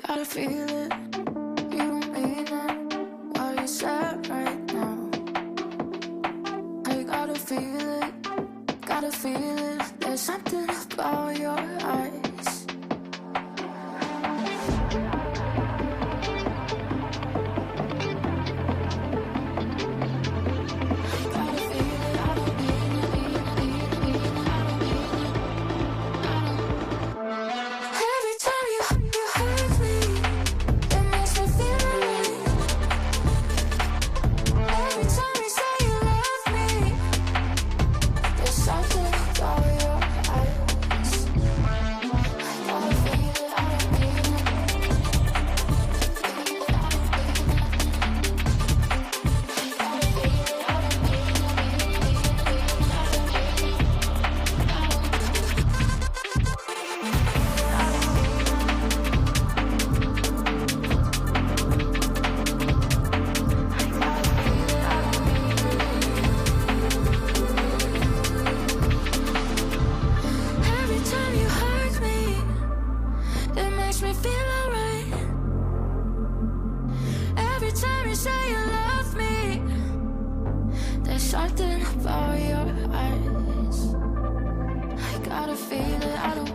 gotta feel it. You don't mean it. What you said right now. I gotta feel it. Gotta feel it. There's something about your eyes. Something about your eyes. I gotta feel it. I don't